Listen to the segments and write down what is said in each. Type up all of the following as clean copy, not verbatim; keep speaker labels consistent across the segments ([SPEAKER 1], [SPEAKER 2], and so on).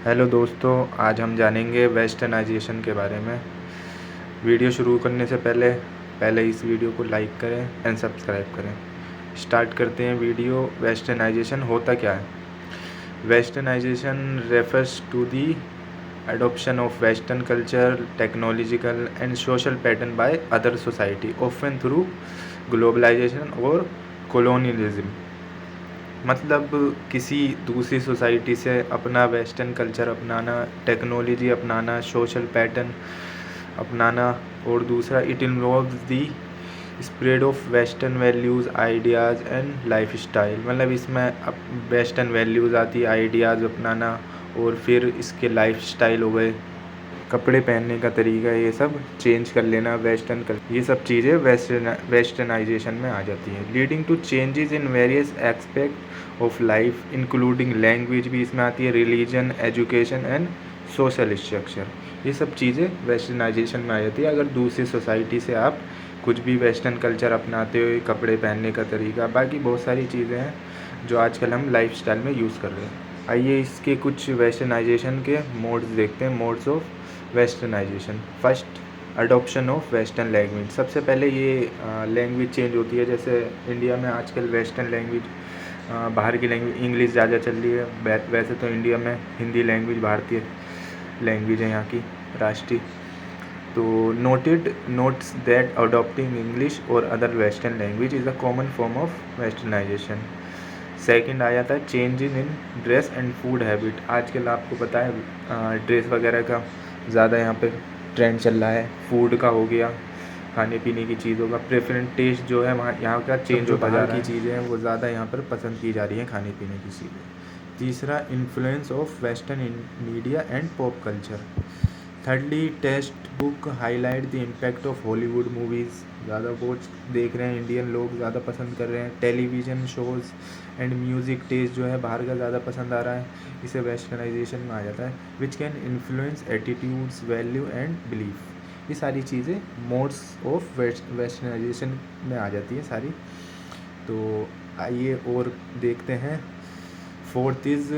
[SPEAKER 1] Hello दोस्तों, आज हम जानेंगे वेस्टर्नाइजेशन के बारे में। वीडियो शुरू करने से पहले इस वीडियो को लाइक करें एंड सब्सक्राइब करें। स्टार्ट करते हैं वीडियो। वेस्टर्नाइजेशन होता क्या है? Westernization refers to the adoption of western culture, technological and social pattern by other society, often through globalization और colonialism। मतलब किसी दूसरी सोसाइटी से अपना वेस्टर्न कल्चर अपनाना, टेक्नोलॉजी अपनाना, सोशल पैटर्न अपनाना, और दूसरा it involves the spread of western values, ideas and life style. मतलब इसमें अब वेस्टर्न वैल्यूज़ आती, आइडियाज़ अपनाना, और फिर इसके लाइफ स्टाइल हो गए, कपड़े पहनने का तरीका, ये सब चेंज कर लेना, वेस्टर्न कर, ये सब चीज़ें वेस्टर्नाइजेशन में आ जाती हैं। Leading to changes in various aspect of life including language भी इसमें आती है, religion, education and social structure, ये सब चीज़ें वेस्टर्नाइजेशन में आ जाती है। अगर दूसरी सोसाइटी से आप कुछ भी वेस्टर्न कल्चर अपनाते हो, कपड़े पहनने का तरीका, बाकी बहुत सारी चीज़ें हैं जो आजकल हम लाइफ स्टाइल में यूज़ कर रहे हैं। आइए इसके कुछ वेस्टर्नाइजेशन के मोड्स देखते हैं, modes of westernization. First, adoption of western language. सबसे पहले ये लैंग्वेज चेंज होती है। जैसे इंडिया में आजकल वेस्टर्न लैंग्वेज, बाहर की लैंग्वेज इंग्लिश ज़्यादा चल रही है। वैसे तो इंडिया में हिंदी लैंग्वेज भारतीय लैंग्वेज है, यहाँ की राष्ट्रीय। तो नोट्स दैट अडॉप्टिंग इंग्लिश और other western language is a common form of westernization. Second आ जाता है changing in dress and food habit. आजकल आपको पता है ड्रेस वगैरह का ज़्यादा यहाँ पे ट्रेंड चल रहा है। फूड का हो गया, खाने पीने की चीज़ों का प्रेफरेंस, टेस्ट जो है वहाँ यहाँ का चेंज होता जा रहा है। की चीज़ें हैं वो ज़्यादा यहाँ पर पसंद की जा रही हैं, खाने पीने की चीज़ें। तीसरा, influence of western in media and pop culture. Thirdly, text book highlight the impact of Hollywood movies. ज़्यादा वॉच देख रहे हैं इंडियन लोग, ज़्यादा पसंद कर रहे हैं। Television shows and music taste जो है बाहर का ज़्यादा पसंद आ रहा है, इसे वेस्टर्नाइजेशन में आ जाता है। Which can influence attitudes, value and belief. ये सारी चीज़ें मोड्स ऑफ वेस्टर्नाइजेशन में आ जाती है सारी। तो आइए और देखते हैं। Fourth is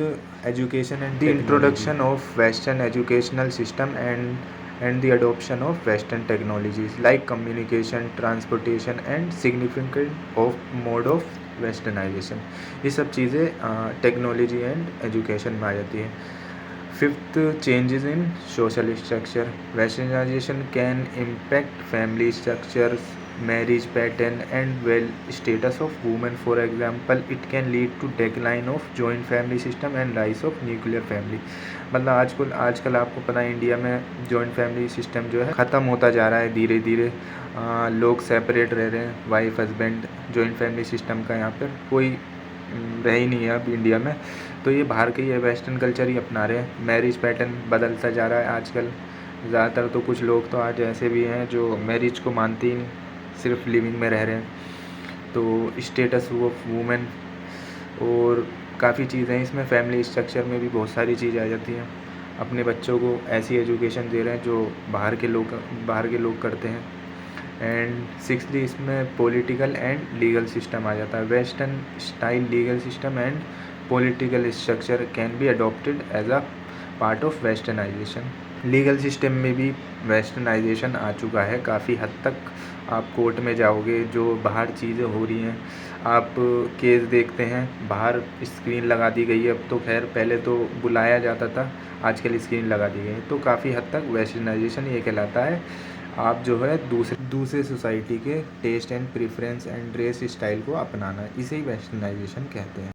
[SPEAKER 1] education and the introduction of western educational system and the adoption of western technologies like communication, transportation and significant of mode of westernization. ये सब चीज़ें टेक्नोलॉजी एंड एजुकेशन में आ जाती है। Fifth, changes in social structure. Westernization can impact family structures, marriage pattern and well status of women. For example, it can lead to decline of joint family system and rise of nuclear family। मतलब आजकल आपको पता है India में joint family system जो है ख़त्म होता जा रहा है धीरे धीरे। लोग सेपरेट रह रहे हैं, wife husband. Joint family system का यहाँ पर कोई रह ही नहीं है अब इंडिया में। तो ये बाहर के ही वेस्टर्न कल्चर ही अपना रहे हैं। मैरिज पैटर्न बदलता जा रहा है आजकल। ज़्यादातर तो कुछ लोग तो आज ऐसे भी हैं जो मैरिज को मानते ही नहीं, सिर्फ लिविंग में रह रहे हैं। तो स्टेटस ऑफ वुमेन और काफ़ी चीज़ें हैं इसमें। फैमिली स्ट्रक्चर में भी बहुत सारी चीज़ें आ जाती हैं। अपने बच्चों को ऐसी एजुकेशन दे रहे हैं जो बाहर के लोग करते हैं। एंड सिक्सली, इसमें पॉलिटिकल एंड लीगल सिस्टम आ जाता है। Western style legal system and political structure can be adopted as a part of westernization. Legal system में भी वेस्टर्नाइजेशन आ चुका है काफ़ी हद तक। आप कोर्ट में जाओगे, जो बाहर चीज़ें हो रही हैं, आप केस देखते हैं, बाहर स्क्रीन लगा दी गई है। अब तो खैर पहले तो बुलाया जाता था, आजकल स्क्रीन लगा दी गई है। तो काफ़ी हद तक वेस्टर्नाइजेशन ये कहलाता है आप जो है दूसरे सोसाइटी के taste and preference and dress style को अपनाना, इसे ही वेस्टर्नाइजेशन कहते हैं।